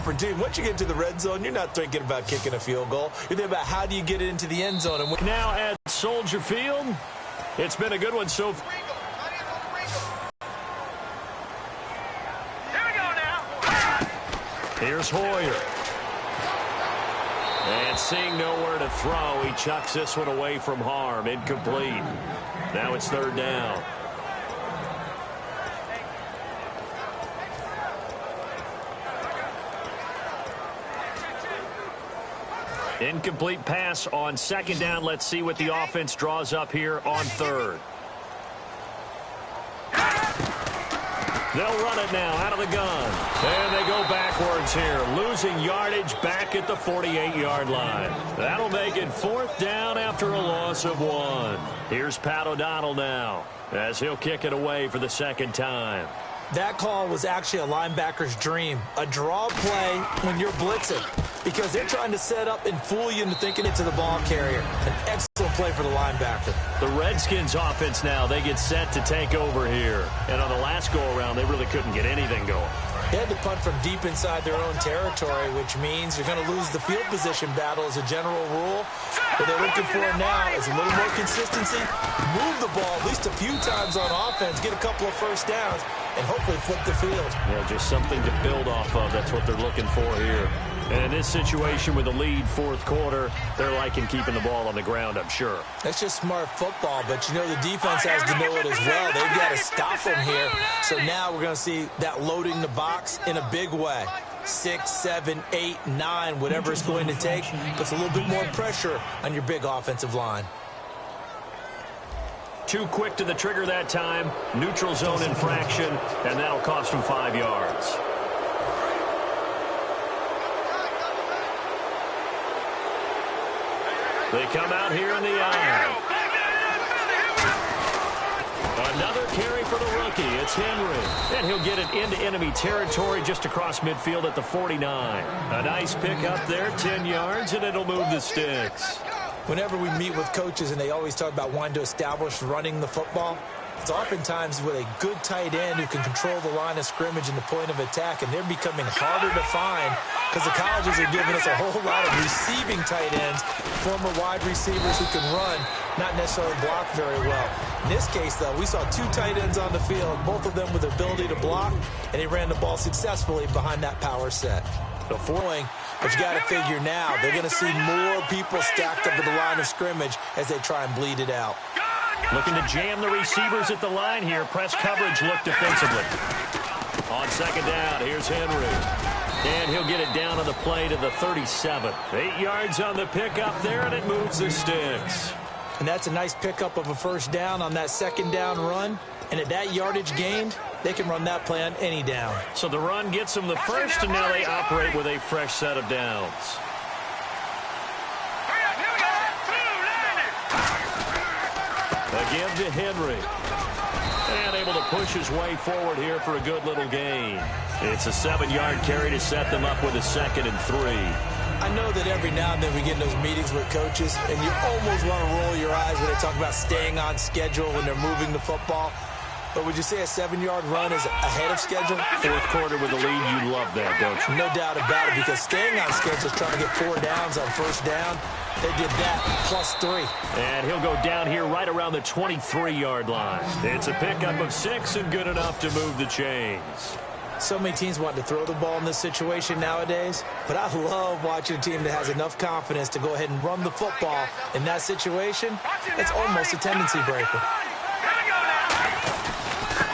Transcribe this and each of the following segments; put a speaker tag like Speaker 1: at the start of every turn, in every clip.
Speaker 1: opportunity. Once you get to the red zone, you're not thinking about kicking a field goal. You're thinking about how do you get it into the end zone. And
Speaker 2: now at Soldier Field, it's been a good one so far.
Speaker 3: Here we go now.
Speaker 2: Here's Hoyer. And seeing nowhere to throw, he chucks this one away from harm. Incomplete. Now it's third down. Incomplete pass on second down. Let's see what the offense draws up here on third. They'll run it now out of the gun. And they go backwards here, losing yardage back at the 48-yard line. That'll make it fourth down after a loss of 1. Here's Pat O'Donnell now as he'll kick it away for the second time.
Speaker 1: That call was actually a linebacker's dream. A draw play when you're blitzing because they're trying to set up and fool you into thinking it's to the ball carrier. An excellent play for the linebacker.
Speaker 2: The Redskins offense now, they get set to take over here. And on the last go-around, they really couldn't get anything going.
Speaker 1: They had to punt from deep inside their own territory, which means you're going to lose the field position battle as a general rule. What they're looking for now is a little more consistency, move the ball at least a few times on offense, get a couple of first downs, and hopefully flip the field.
Speaker 2: Yeah, just something to build off of. That's what they're looking for here. And in this situation with a lead fourth quarter, they're liking keeping the ball on the ground, I'm sure.
Speaker 1: That's just smart football, but you know the defense has to know it as well. They've got to stop them here. So now we're going to see that loading the box in a big way. 6, 7, 8, 9, whatever it's going to take, puts a little bit more pressure on your big offensive line.
Speaker 2: Too quick to the trigger that time. Neutral zone infraction, and that'll cost him 5 yards. They come out here in the eye. Another carry for the rookie. It's Henry. And he'll get it into enemy territory just across midfield at the 49. A nice pickup there, 10 yards, and it'll move the sticks.
Speaker 1: Whenever we meet with coaches and they always talk about wanting to establish running the football, it's oftentimes with a good tight end who can control the line of scrimmage and the point of attack, and they're becoming harder to find because the colleges are giving us a whole lot of receiving tight ends, former wide receivers who can run, not necessarily block very well. In this case, though, we saw 2 tight ends on the field, both of them with the ability to block, and they ran the ball successfully behind that power set. The following, but you got to figure now, they're going to see more people stacked up at the line of scrimmage as they try and bleed it out.
Speaker 2: Looking to jam the receivers at the line here. Press coverage look defensively. On second down, here's Henry. And he'll get it down on the play to the 37. 8 yards on the pickup there, and it moves the sticks.
Speaker 1: And that's a nice pickup of a first down on that second down run. And at that yardage gained, they can run that play on any down.
Speaker 2: So the run gets them the first, and now they operate with a fresh set of downs. Again to Henry. And able to push his way forward here for a good little gain. It's a 7-yard carry to set them up with a 2nd and 3.
Speaker 1: I know that every now and then we get in those meetings with coaches, and you almost want to roll your eyes when they talk about staying on schedule when they're moving the football. But would you say a 7-yard run is ahead of schedule?
Speaker 2: Fourth quarter with a lead, you love that, don't you?
Speaker 1: No doubt about it, because staying on schedule is trying to get 4 downs on first down. They did that, plus 3.
Speaker 2: And he'll go down here right around the 23-yard line. It's a pickup of 6 and good enough to move the chains.
Speaker 1: So many teams want to throw the ball in this situation nowadays, but I love watching a team that has enough confidence to go ahead and run the football. In that situation, it's almost a tendency breaker.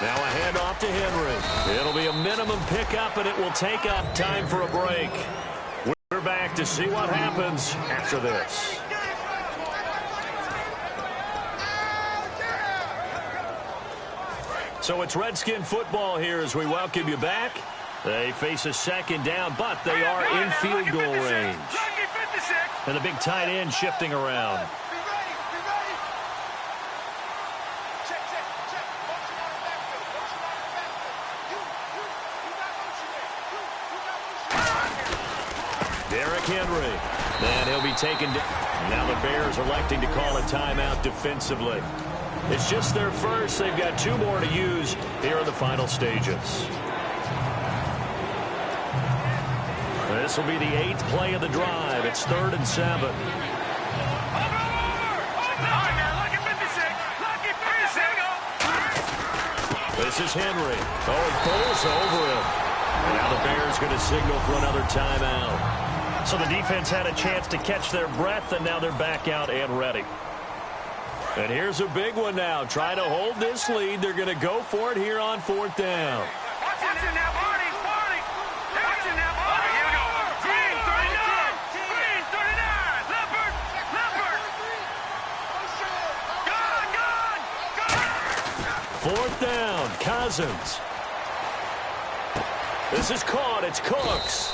Speaker 2: Now a handoff to Henry. It'll be a minimum pickup, and it will take up time for a break. We're back to see what happens after this. So it's Redskin football here as we welcome you back. They face a second down, but they are in field goal range. And the big tight end shifting around. Derrick Henry. And he'll be taken down. Now the Bears electing to call a timeout defensively. It's just their first. They've got 2 more to use here in the final stages. this will be the 8th play of the drive. It's 3rd and 7. This is Henry. Oh, he falls over him. And now the Bears going to signal for another timeout.
Speaker 4: So the defense had a chance to catch their breath, and now they're back out and ready.
Speaker 2: And here's a big one now. Trying to hold this lead. They're going to go for it here on 4th down. Fourth down, Cousins. This is caught. It's Cooks.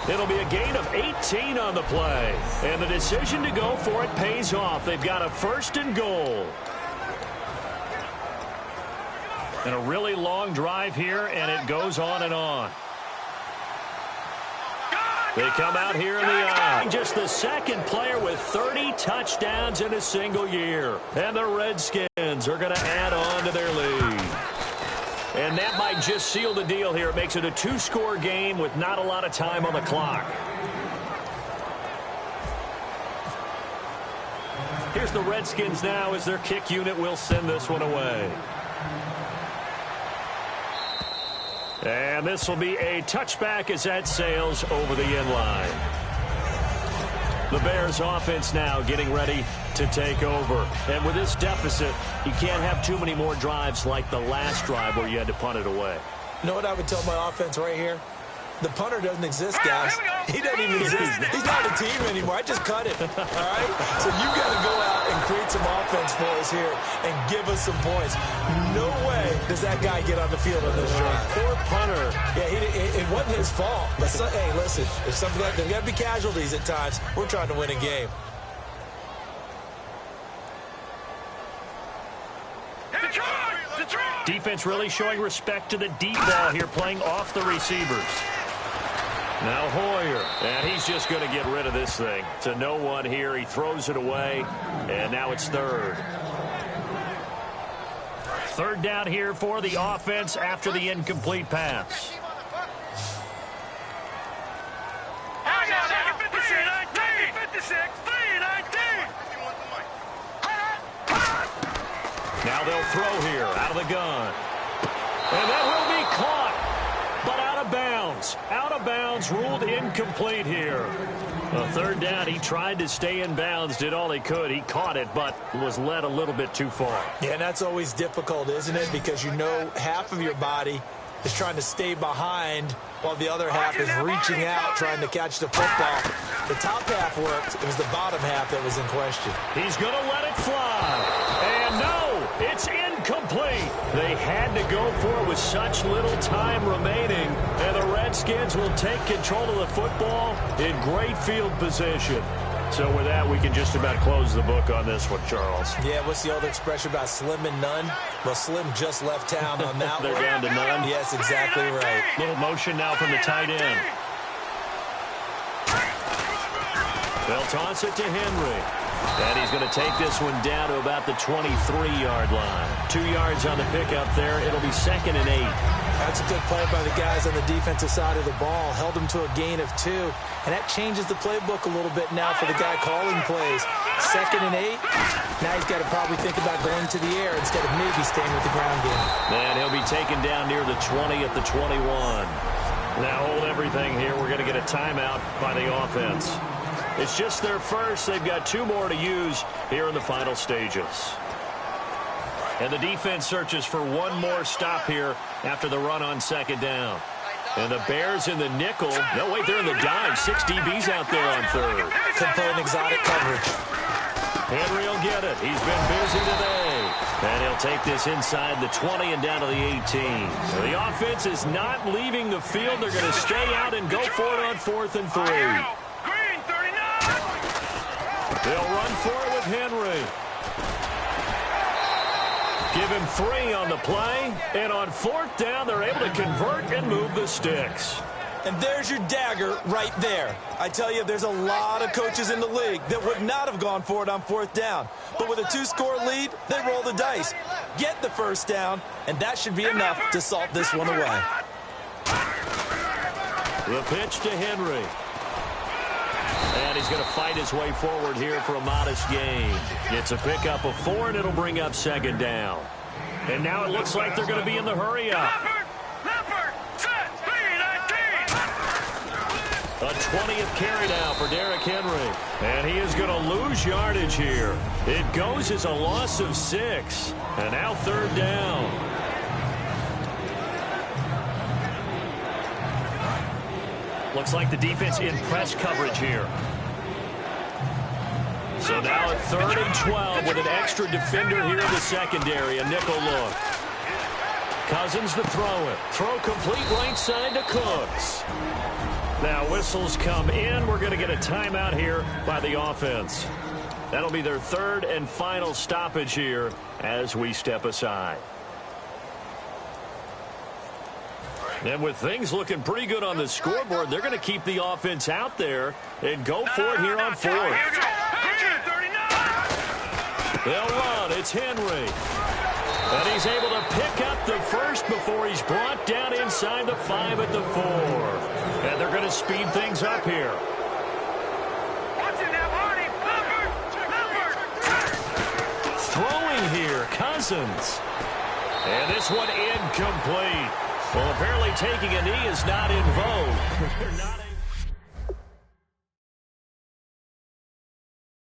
Speaker 2: It'll be a gain of 18 on the play. And the decision to go for it pays off. They've got a 1st and goal.
Speaker 4: And a really long drive here, and it goes on and on.
Speaker 2: They come out here in the eye. Just the 2nd player with 30 touchdowns in a single year. And the Redskins are going to add on to their lead. And that might just seal the deal here. It makes it a 2-score game with not a lot of time on the clock. Here's the Redskins now as their kick unit will send this one away. And this will be a touchback as that sails over the end line. The Bears offense now getting ready to take over. And with this deficit, you can't have too many more drives like the last drive where you had to punt it away.
Speaker 1: You know what I would tell my offense right here? The punter doesn't exist, guys. He doesn't even exist. He's not a team anymore. I just cut him. All right? So you got to go out and create some offense for us here and give us some points. No way does that guy get on the field on this drive.
Speaker 2: Poor punter.
Speaker 1: Yeah, it wasn't his fault. But hey, listen, there's something like there's got to be casualties at times. We're trying to win a game.
Speaker 4: Defense really showing respect to the deep ball here, playing off the receivers.
Speaker 2: Now Hoyer, and he's just going to get rid of this thing. To no one here, he throws it away, and now it's 3rd.
Speaker 4: 3rd down here for the offense after the incomplete pass.
Speaker 2: Now they'll throw here out of the gun. And that will be caught, but out of bounds. Out of bounds, ruled incomplete here. A 3rd down, he tried to stay in bounds, did all he could. He caught it, but was led a little bit too far.
Speaker 1: Yeah, and that's always difficult, isn't it? Because you know half of your body is trying to stay behind while the other half is reaching out, trying to catch the football. The top half worked. It was the bottom half that was in question.
Speaker 2: He's going to let it fly. And no, it's incomplete. They had to go for it with such little time remaining. And the Redskins will take control of the football in great field position. So with that, we can just about close the book on this one, Charles.
Speaker 1: Yeah, what's the old expression about slim and none? Well, Slim just left town on that
Speaker 2: They're
Speaker 1: one.
Speaker 2: down to none.
Speaker 1: Yes, exactly right.
Speaker 4: Little motion now from the tight end.
Speaker 2: They'll toss it to Henry. And he's going to take this one down to about the 23-yard line. 2 yards on the pickup there. It'll be 2nd and 8.
Speaker 1: That's a good play by the guys on the defensive side of the ball. Held them to a gain of 2. And that changes the playbook a little bit now for the guy calling plays. 2nd and 8. Now he's got to probably think about going to the air instead of maybe staying with the ground game.
Speaker 2: And he'll be taken down near the 20 at the 21. Now hold everything here. We're going to get a timeout by the offense. It's just their first. They've got 2 more to use here in the final stages. And the defense searches for one more stop here after the run on 2nd down. And the Bears in the nickel. No, wait, they're in the dime. 6 DBs out there on 3rd.
Speaker 1: Could play an exotic coverage.
Speaker 2: Henry will get it. He's been busy today. And he'll take this inside the 20 and down to the 18. So the offense is not leaving the field. They're going to stay out and go for it on 4th and 3. They'll run for it with Henry. Give him 3 on the play. And on 4th down, they're able to convert and move the sticks.
Speaker 1: And there's your dagger right there. I tell you, there's a lot of coaches in the league that would not have gone for it on 4th down. But with a 2-score lead, they roll the dice. Get the 1st down, and that should be enough to salt this one away.
Speaker 2: The pitch to Henry. And he's going to fight his way forward here for a modest gain. It's a pickup of 4, and it'll bring up second down. And now it looks like they're going to be in the hurry-up.
Speaker 3: Leopard, set, 319.
Speaker 2: A 20th carry now for Derrick Henry. And he is going to lose yardage here. It goes as a loss of 6. And now third down. Looks like the defense in press coverage here. So now at 3rd and 12 with an extra defender here in the secondary. A nickel look. Cousins to throw it. Throw complete right side to Cooks. Now whistles come in. We're going to get a timeout here by the offense. That'll be their 3rd and final stoppage here as we step aside. And with things looking pretty good on the scoreboard, they're going to keep the offense out there and go for it here on 4th. They'll run. It's Henry. And he's able to pick up the first before he's brought down inside the 5 at the 4. And they're going to speed things up here. Throwing here, Cousins. And this one incomplete. Well, apparently taking a knee is not in vogue.